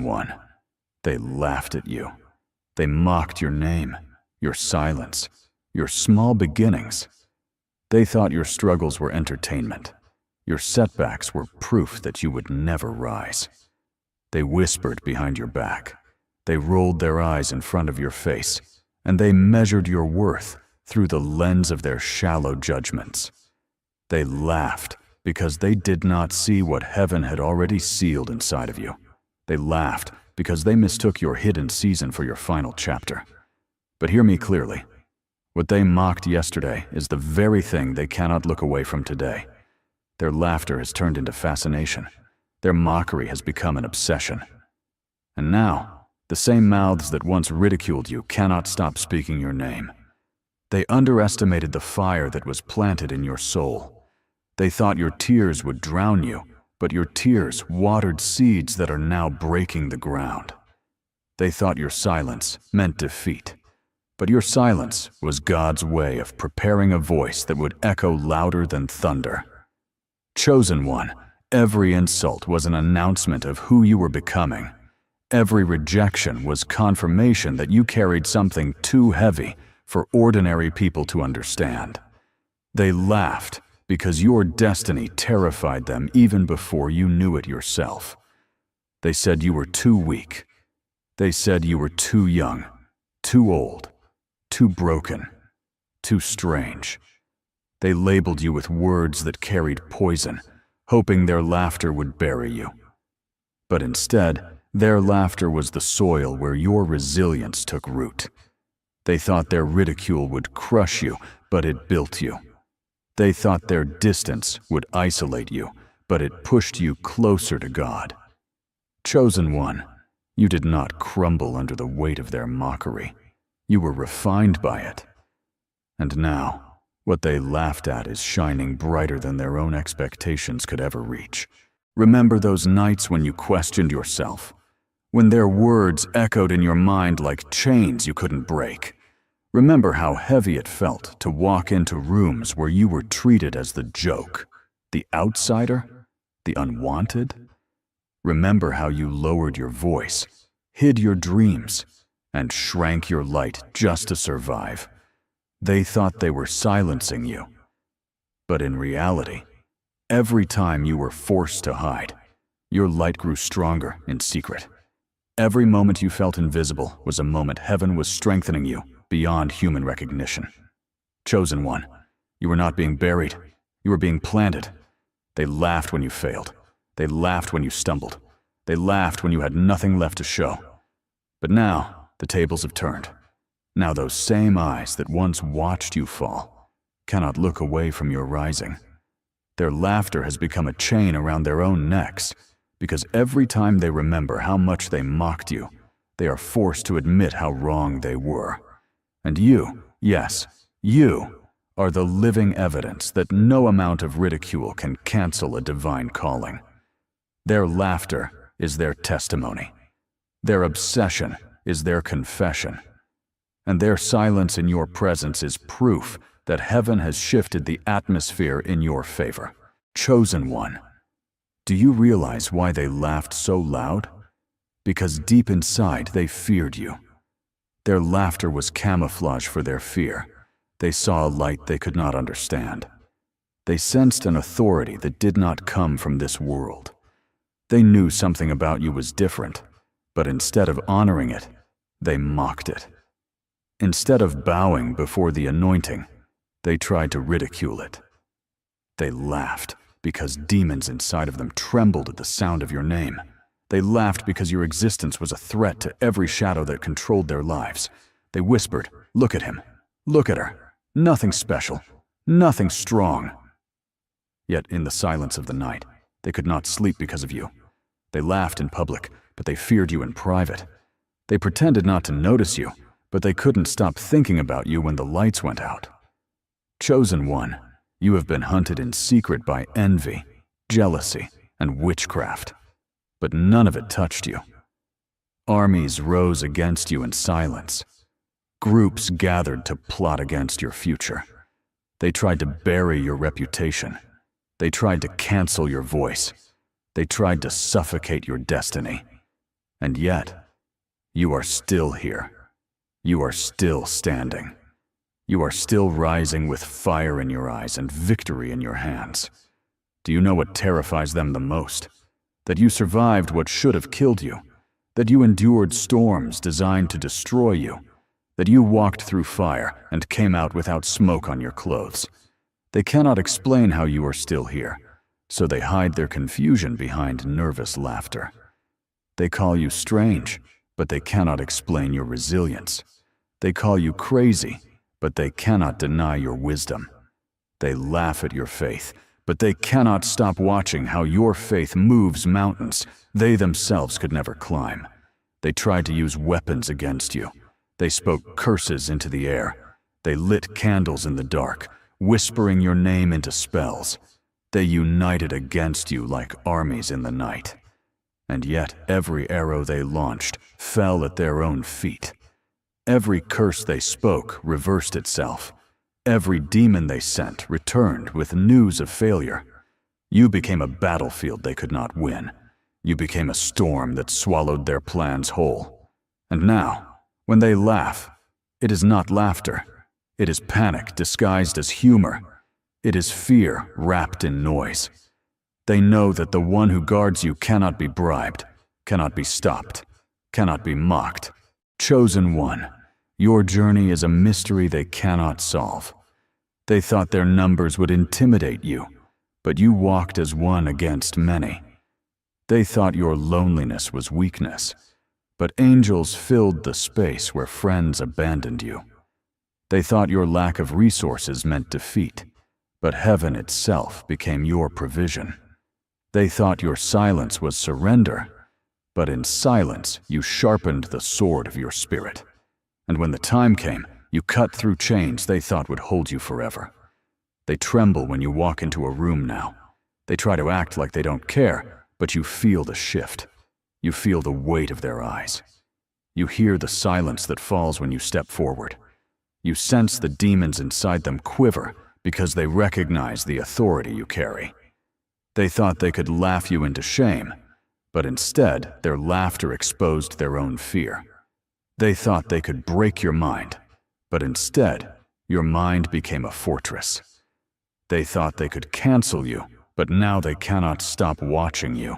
one. They laughed at you. They mocked your name, your silence, your small beginnings. They thought your struggles were entertainment. Your setbacks were proof that you would never rise. They whispered behind your back. They rolled their eyes in front of your face, and they measured your worth through the lens of their shallow judgments. They laughed because they did not see what heaven had already sealed inside of you. They laughed because they mistook your hidden season for your final chapter. But hear me clearly. What they mocked yesterday is the very thing they cannot look away from today. Their laughter has turned into fascination. Their mockery has become an obsession. And now, the same mouths that once ridiculed you cannot stop speaking your name. They underestimated the fire that was planted in your soul. They thought your tears would drown you, but your tears watered seeds that are now breaking the ground. They thought your silence meant defeat, but your silence was God's way of preparing a voice that would echo louder than thunder. Chosen one, every insult was an announcement of who you were becoming. Every rejection was confirmation that you carried something too heavy for ordinary people to understand. They laughed because your destiny terrified them even before you knew it yourself. They said you were too weak. They said you were too young, too old, too broken, too strange. They labeled you with words that carried poison, hoping their laughter would bury you. But instead, their laughter was the soil where your resilience took root. They thought their ridicule would crush you, but it built you. They thought their distance would isolate you, but it pushed you closer to God. Chosen one, you did not crumble under the weight of their mockery. You were refined by it. And now, what they laughed at is shining brighter than their own expectations could ever reach. Remember those nights when you questioned yourself, when their words echoed in your mind like chains you couldn't break. Remember how heavy it felt to walk into rooms where you were treated as the joke, the outsider, the unwanted. Remember how you lowered your voice, hid your dreams, and shrank your light just to survive. They thought they were silencing you. But in reality, every time you were forced to hide, your light grew stronger in secret. Every moment you felt invisible was a moment heaven was strengthening you beyond human recognition. Chosen one, you were not being buried, you were being planted. They laughed when you failed. They laughed when you stumbled. They laughed when you had nothing left to show. But now, the tables have turned. Now those same eyes that once watched you fall cannot look away from your rising. Their laughter has become a chain around their own necks, because every time they remember how much they mocked you, they are forced to admit how wrong they were. And you, yes, you, are the living evidence that no amount of ridicule can cancel a divine calling. Their laughter is their testimony. Their obsession is their confession. And their silence in your presence is proof that heaven has shifted the atmosphere in your favor. Chosen one, do you realize why they laughed so loud? Because deep inside they feared you. Their laughter was camouflage for their fear. They saw a light they could not understand. They sensed an authority that did not come from this world. They knew something about you was different, but instead of honoring it, they mocked it. Instead of bowing before the anointing, they tried to ridicule it. They laughed because demons inside of them trembled at the sound of your name. They laughed because your existence was a threat to every shadow that controlled their lives. They whispered, "Look at him. Look at her. Nothing special. Nothing strong." Yet in the silence of the night, they could not sleep because of you. They laughed in public, but they feared you in private. They pretended not to notice you, but they couldn't stop thinking about you when the lights went out. Chosen one, you have been hunted in secret by envy, jealousy, and witchcraft, but none of it touched you. Armies rose against you in silence. Groups gathered to plot against your future. They tried to bury your reputation. They tried to cancel your voice. They tried to suffocate your destiny. And yet, you are still here. You are still standing. You are still rising with fire in your eyes and victory in your hands. Do you know what terrifies them the most? That you survived what should have killed you. That you endured storms designed to destroy you. That you walked through fire and came out without smoke on your clothes. They cannot explain how you are still here, so they hide their confusion behind nervous laughter. They call you strange, but they cannot explain your resilience. They call you crazy, but they cannot deny your wisdom. They laugh at your faith, but they cannot stop watching how your faith moves mountains they themselves could never climb. They tried to use weapons against you. They spoke curses into the air. They lit candles in the dark, whispering your name into spells. They united against you like armies in the night. And yet every arrow they launched fell at their own feet. Every curse they spoke reversed itself. Every demon they sent returned with news of failure. You became a battlefield they could not win. You became a storm that swallowed their plans whole. And now, when they laugh, it is not laughter. It is panic disguised as humor. It is fear wrapped in noise. They know that the one who guards you cannot be bribed, cannot be stopped, cannot be mocked. Chosen one, your journey is a mystery they cannot solve. They thought their numbers would intimidate you, but you walked as one against many. They thought your loneliness was weakness, but angels filled the space where friends abandoned you. They thought your lack of resources meant defeat, but heaven itself became your provision. They thought your silence was surrender, but in silence you sharpened the sword of your spirit. And when the time came, you cut through chains they thought would hold you forever. They tremble when you walk into a room now. They try to act like they don't care, but you feel the shift. You feel the weight of their eyes. You hear the silence that falls when you step forward. You sense the demons inside them quiver because they recognize the authority you carry. They thought they could laugh you into shame, but instead their laughter exposed their own fear. They thought they could break your mind, but instead your mind became a fortress. They thought they could cancel you, but now they cannot stop watching you.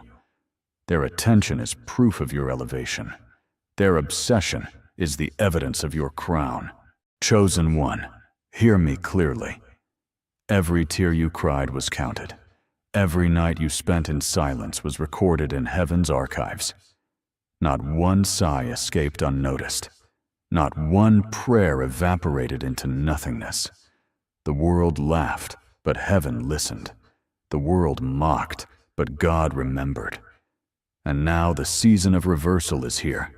Their attention is proof of your elevation. Their obsession is the evidence of your crown. Chosen one, hear me clearly. Every tear you cried was counted. Every night you spent in silence was recorded in heaven's archives. Not one sigh escaped unnoticed. Not one prayer evaporated into nothingness. The world laughed, but heaven listened. The world mocked, but God remembered. And now the season of reversal is here.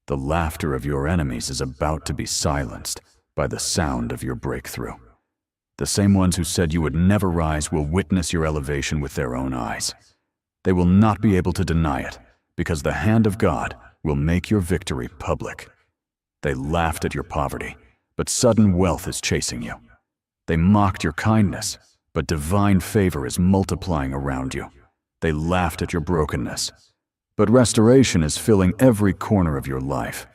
The laughter of your enemies is about to be silenced by the sound of your breakthrough. The same ones who said you would never rise will witness your elevation with their own eyes. They will not be able to deny it, because the hand of God will make your victory public. They laughed at your poverty, but sudden wealth is chasing you. They mocked your kindness, but divine favor is multiplying around you. They laughed at your brokenness, but restoration is filling every corner of your life.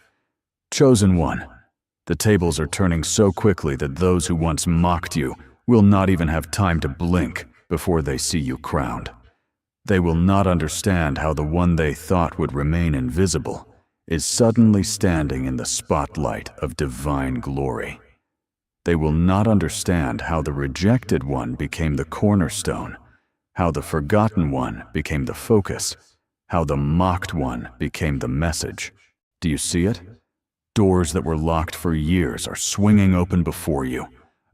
Chosen one, the tables are turning so quickly that those who once mocked you will not even have time to blink before they see you crowned. They will not understand how the one they thought would remain invisible is suddenly standing in the spotlight of divine glory. They will not understand how the rejected one became the cornerstone, how the forgotten one became the focus, how the mocked one became the message. Do you see it? Doors that were locked for years are swinging open before you.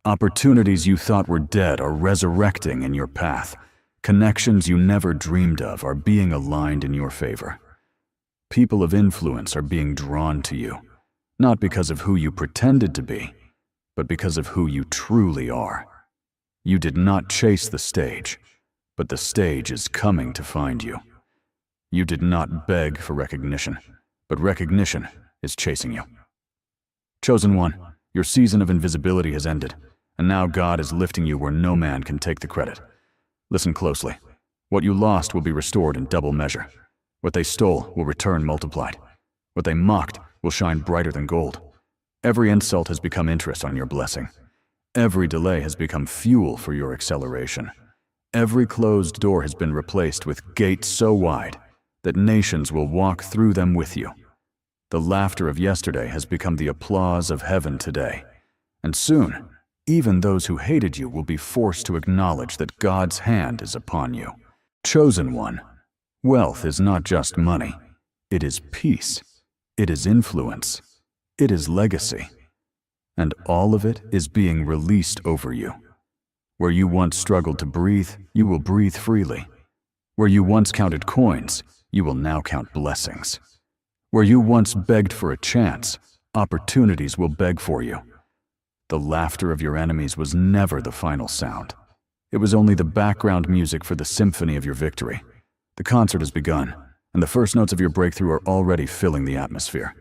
Opportunities you thought were dead are resurrecting in your path. Connections you never dreamed of are being aligned in your favor. People of influence are being drawn to you, not because of who you pretended to be, but because of who you truly are. You did not chase the stage, but the stage is coming to find you. You did not beg for recognition, but recognition is chasing you. Chosen one, your season of invisibility has ended, and now God is lifting you where no man can take the credit. Listen closely. What you lost will be restored in double measure. What they stole will return multiplied. What they mocked will shine brighter than gold. Every insult has become interest on your blessing. Every delay has become fuel for your acceleration. Every closed door has been replaced with gates so wide that nations will walk through them with you. The laughter of yesterday has become the applause of heaven today. And soon, even those who hated you will be forced to acknowledge that God's hand is upon you. Chosen one, wealth is not just money. It is peace. It is influence. It is legacy. And all of it is being released over you. Where you once struggled to breathe, you will breathe freely. Where you once counted coins, you will now count blessings. Where you once begged for a chance, opportunities will beg for you. The laughter of your enemies was never the final sound. It was only the background music for the symphony of your victory. The concert has begun, and the first notes of your breakthrough are already filling the atmosphere.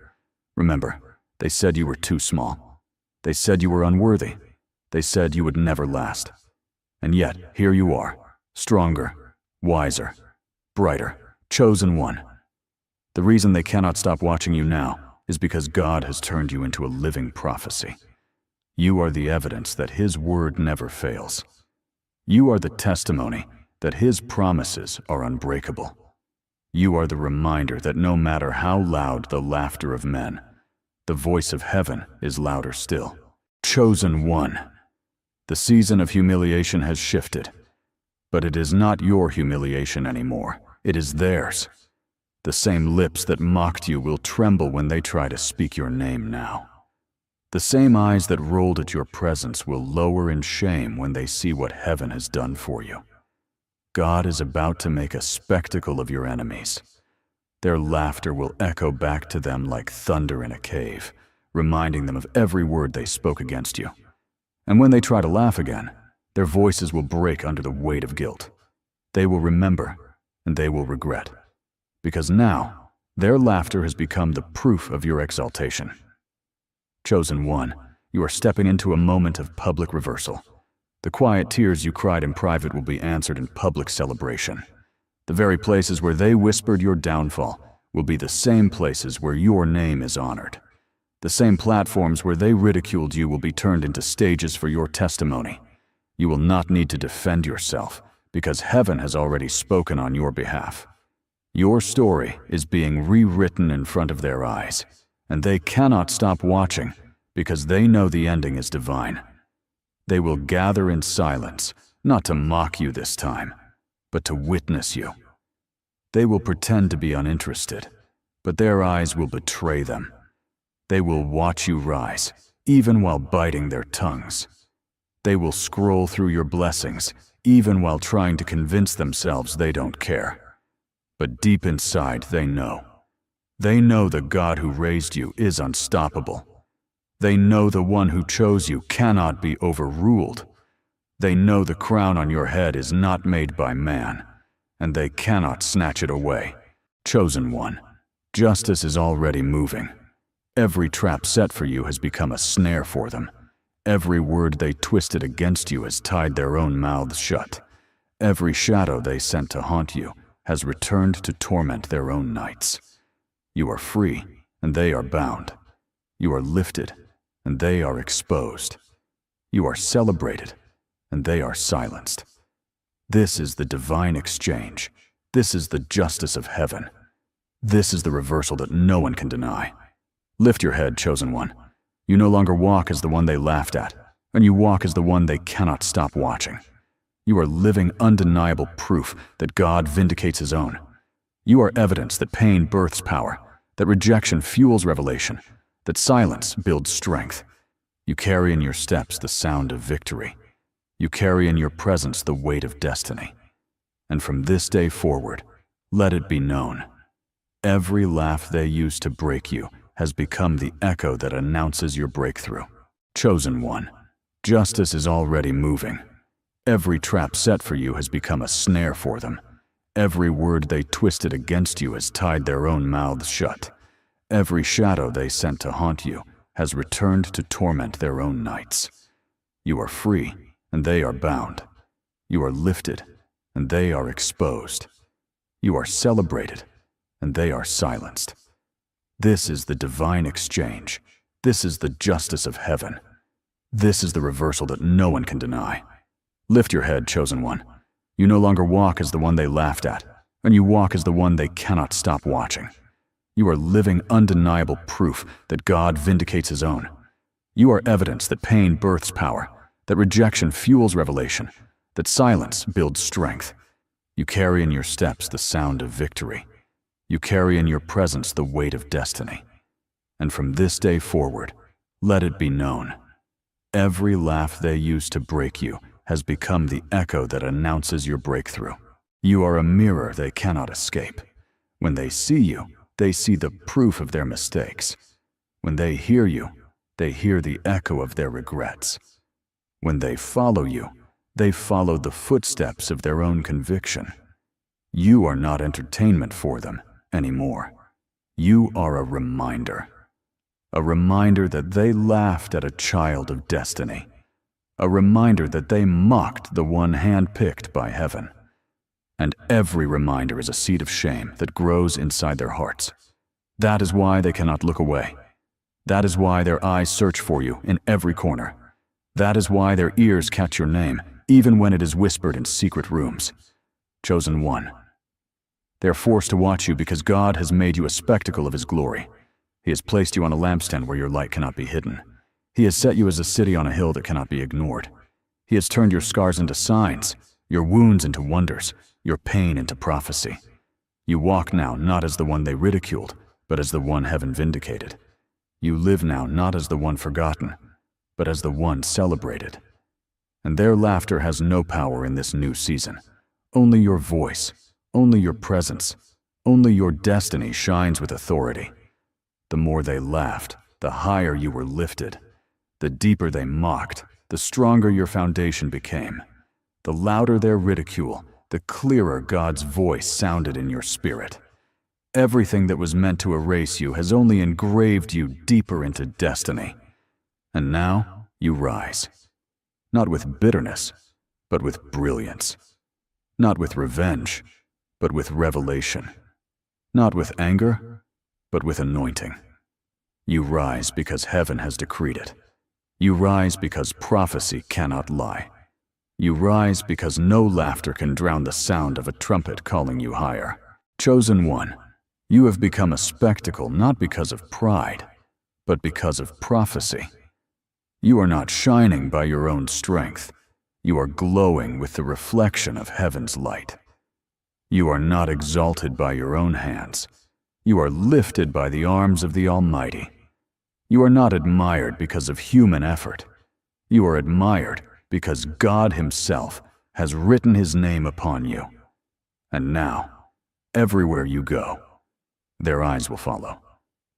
Remember, they said you were too small. They said you were unworthy. They said you would never last. And yet, here you are, stronger, wiser, brighter, chosen one. The reason they cannot stop watching you now is because God has turned you into a living prophecy. You are the evidence that His word never fails. You are the testimony that His promises are unbreakable. You are the reminder that no matter how loud the laughter of men, the voice of heaven is louder still. Chosen one. The season of humiliation has shifted, but it is not your humiliation anymore. It is theirs. The same lips that mocked you will tremble when they try to speak your name now. The same eyes that rolled at your presence will lower in shame when they see what heaven has done for you. God is about to make a spectacle of your enemies. Their laughter will echo back to them like thunder in a cave, reminding them of every word they spoke against you. And when they try to laugh again, their voices will break under the weight of guilt. They will remember, and they will regret. Because now, their laughter has become the proof of your exaltation. Chosen one, you are stepping into a moment of public reversal. The quiet tears you cried in private will be answered in public celebration. The very places where they whispered your downfall will be the same places where your name is honored. The same platforms where they ridiculed you will be turned into stages for your testimony. You will not need to defend yourself, because heaven has already spoken on your behalf. Your story is being rewritten in front of their eyes, and they cannot stop watching because they know the ending is divine. They will gather in silence, not to mock you this time, but to witness you. They will pretend to be uninterested, but their eyes will betray them. They will watch you rise, even while biting their tongues. They will scroll through your blessings, even while trying to convince themselves they don't care. But deep inside, they know. They know the God who raised you is unstoppable. They know the one who chose you cannot be overruled. They know the crown on your head is not made by man, and they cannot snatch it away. Chosen one, justice is already moving. Every trap set for you has become a snare for them. Every word they twisted against you has tied their own mouths shut. Every shadow they sent to haunt you has returned to torment their own nights. You are free, and they are bound. You are lifted, and they are exposed. You are celebrated, and they are silenced. This is the divine exchange. This is the justice of heaven. This is the reversal that no one can deny. Lift your head, chosen one. You no longer walk as the one they laughed at, and you walk as the one they cannot stop watching. You are living undeniable proof that God vindicates His own. You are evidence that pain births power, that rejection fuels revelation, that silence builds strength. You carry in your steps the sound of victory. You carry in your presence the weight of destiny. And from this day forward, let it be known, every laugh they used to break you has become the echo that announces your breakthrough. Chosen one, justice is already moving. Every trap set for you has become a snare for them. Every word they twisted against you has tied their own mouths shut. Every shadow they sent to haunt you has returned to torment their own nights. You are free, and they are bound. You are lifted, and they are exposed. You are celebrated, and they are silenced. This is the divine exchange. This is the justice of heaven. This is the reversal that no one can deny. Lift your head, chosen one. You no longer walk as the one they laughed at, and you walk as the one they cannot stop watching. You are living undeniable proof that God vindicates his own. You are evidence that pain births power, that rejection fuels revelation, that silence builds strength. You carry in your steps the sound of victory. You carry in your presence the weight of destiny. And from this day forward, let it be known, every laugh they used to break you has become the echo that announces your breakthrough. You are a mirror they cannot escape. When they see you, they see the proof of their mistakes. When they hear you, they hear the echo of their regrets. When they follow you, they follow the footsteps of their own conviction. You are not entertainment for them anymore. You are a reminder that they laughed at a child of destiny, a reminder that they mocked the one handpicked by heaven. And every reminder is a seed of shame that grows inside their hearts. That is why they cannot look away. That is why their eyes search for you in every corner. That is why their ears catch your name, even when it is whispered in secret rooms. Chosen one. They are forced to watch you because God has made you a spectacle of his glory. He has placed you on a lampstand where your light cannot be hidden. He has set you as a city on a hill that cannot be ignored. He has turned your scars into signs, your wounds into wonders, your pain into prophecy. You walk now not as the one they ridiculed, but as the one heaven vindicated. You live now not as the one forgotten, but as the one celebrated. And their laughter has no power in this new season. Only your voice, only your presence, only your destiny shines with authority. The more they laughed, the higher you were lifted. The deeper they mocked, the stronger your foundation became. The louder their ridicule, the clearer God's voice sounded in your spirit. Everything that was meant to erase you has only engraved you deeper into destiny. And now you rise, not with bitterness, but with brilliance. Not with revenge, but with revelation. Not with anger, but with anointing. You rise because heaven has decreed it. You rise because prophecy cannot lie. You rise because no laughter can drown the sound of a trumpet calling you higher. Chosen one, you have become a spectacle not because of pride, but because of prophecy. You are not shining by your own strength. You are glowing with the reflection of heaven's light. You are not exalted by your own hands. You are lifted by the arms of the Almighty. You are not admired because of human effort. You are admired because God himself has written his name upon you. And now, everywhere you go, their eyes will follow.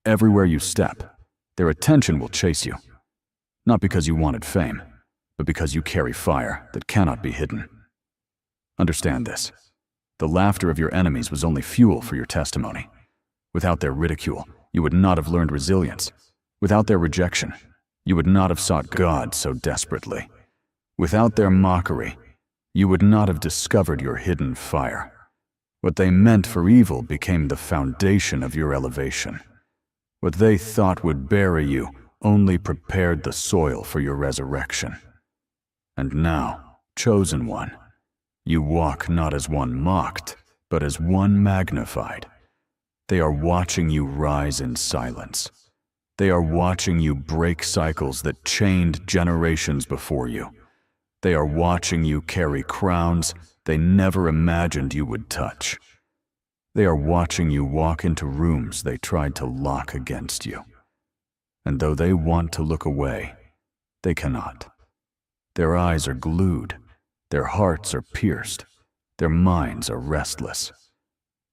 Everywhere you step, their attention will chase you. Not because you wanted fame, but because you carry fire that cannot be hidden. Understand this. The laughter of your enemies was only fuel for your testimony. Without their ridicule, you would not have learned resilience. Without their rejection, you would not have sought God so desperately. Without their mockery, you would not have discovered your hidden fire. What they meant for evil became the foundation of your elevation. What they thought would bury you only prepared the soil for your resurrection. And now, chosen one, you walk not as one mocked, but as one magnified. They are watching you rise in silence. They are watching you break cycles that chained generations before you. They are watching you carry crowns they never imagined you would touch. They are watching you walk into rooms they tried to lock against you. And though they want to look away, they cannot. Their eyes are glued, their hearts are pierced, their minds are restless.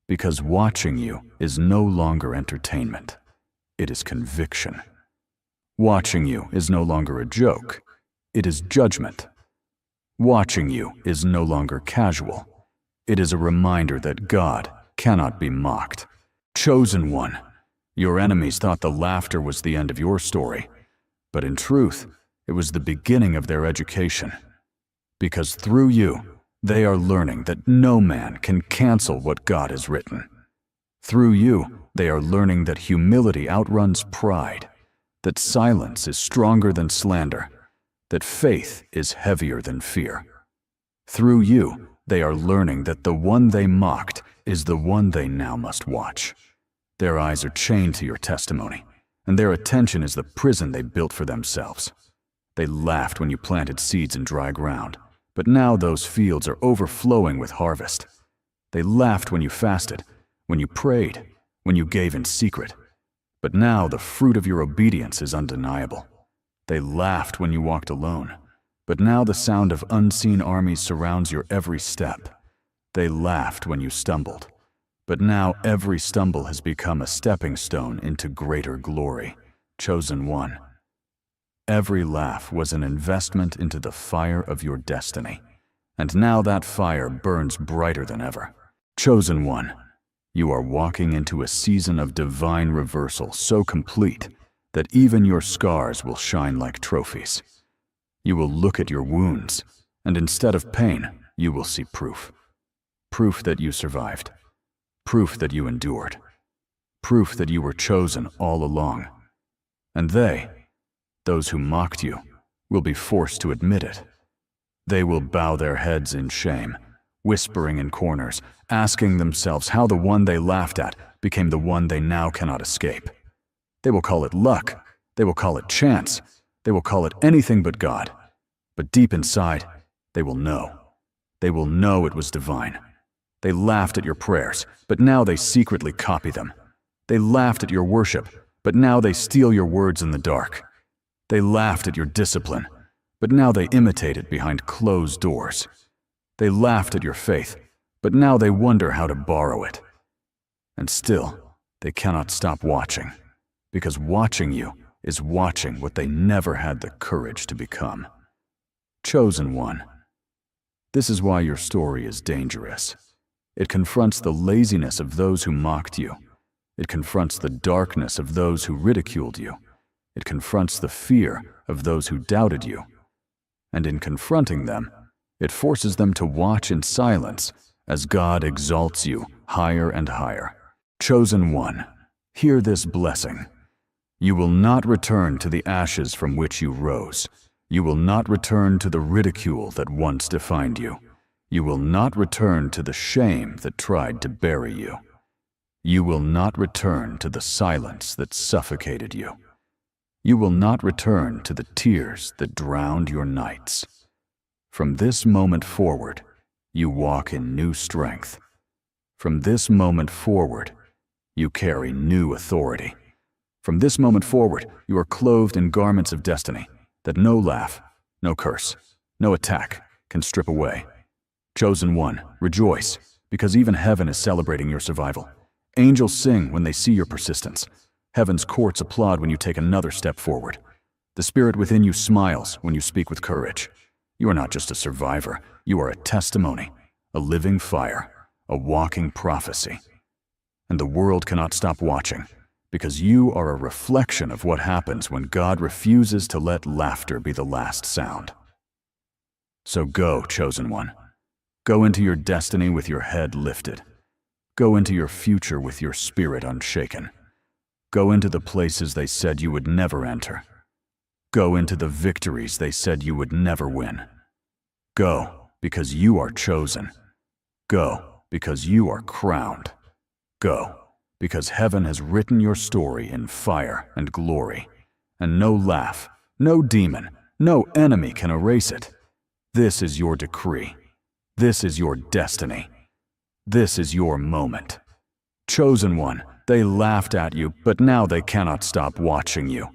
Because watching you is no longer entertainment, it is conviction. Watching you is no longer a joke, it is judgment. Watching you is no longer casual, it is a reminder that God cannot be mocked. Chosen one, your enemies thought the laughter was the end of your story, but in truth, it was the beginning of their education. Because through you, they are learning that no man can cancel what God has written. Through you, they are learning that humility outruns pride, that silence is stronger than slander, that faith is heavier than fear. Through you, they are learning that the one they mocked is the one they now must watch. Their eyes are chained to your testimony, and their attention is the prison they built for themselves. They laughed when you planted seeds in dry ground, but now those fields are overflowing with harvest. They laughed when you fasted, when you prayed, when you gave in secret, but now the fruit of your obedience is undeniable. They laughed when you walked alone, but now the sound of unseen armies surrounds your every step. They laughed when you stumbled, but now every stumble has become a stepping stone into greater glory. Chosen one. Every laugh was an investment into the fire of your destiny, and now that fire burns brighter than ever. Chosen one, you are walking into a season of divine reversal so complete that even your scars will shine like trophies. You will look at your wounds, and instead of pain, you will see proof. Proof that you survived. Proof that you endured. Proof that you were chosen all along. And those who mocked you, will be forced to admit it. They will bow their heads in shame, whispering in corners, asking themselves how the one they laughed at became the one they now cannot escape. They will call it luck. They will call it chance. They will call it anything but God. But deep inside, they will know. They will know it was divine. They laughed at your prayers, but now they secretly copy them. They laughed at your worship, but now they steal your words in the dark. They laughed at your discipline, but now they imitate it behind closed doors. They laughed at your faith, but now they wonder how to borrow it. And still, they cannot stop watching, because watching you is watching what they never had the courage to become. Chosen one. This is why your story is dangerous. It confronts the laziness of those who mocked you. It confronts the darkness of those who ridiculed you. It confronts the fear of those who doubted you. And in confronting them, it forces them to watch in silence as God exalts you higher and higher. Chosen one, hear this blessing. You will not return to the ashes from which you rose. You will not return to the ridicule that once defined you. You will not return to the shame that tried to bury you. You will not return to the silence that suffocated you. You will not return to the tears that drowned your nights. From this moment forward, you walk in new strength. From this moment forward, you carry new authority. From this moment forward, you are clothed in garments of destiny that no laugh, no curse, no attack can strip away. Chosen one, rejoice, because even heaven is celebrating your survival. Angels sing when they see your persistence. Heaven's courts applaud when you take another step forward. The spirit within you smiles when you speak with courage. You are not just a survivor, you are a testimony, a living fire, a walking prophecy. And the world cannot stop watching, because you are a reflection of what happens when God refuses to let laughter be the last sound. So go, chosen one. Go into your destiny with your head lifted. Go into your future with your spirit unshaken. Go into the places they said you would never enter. Go into the victories they said you would never win. Go, because you are chosen. Go, because you are crowned. Go, because heaven has written your story in fire and glory, and no laugh, no demon, no enemy can erase it. This is your decree. This is your destiny. This is your moment. Chosen one, they laughed at you, but now they cannot stop watching you.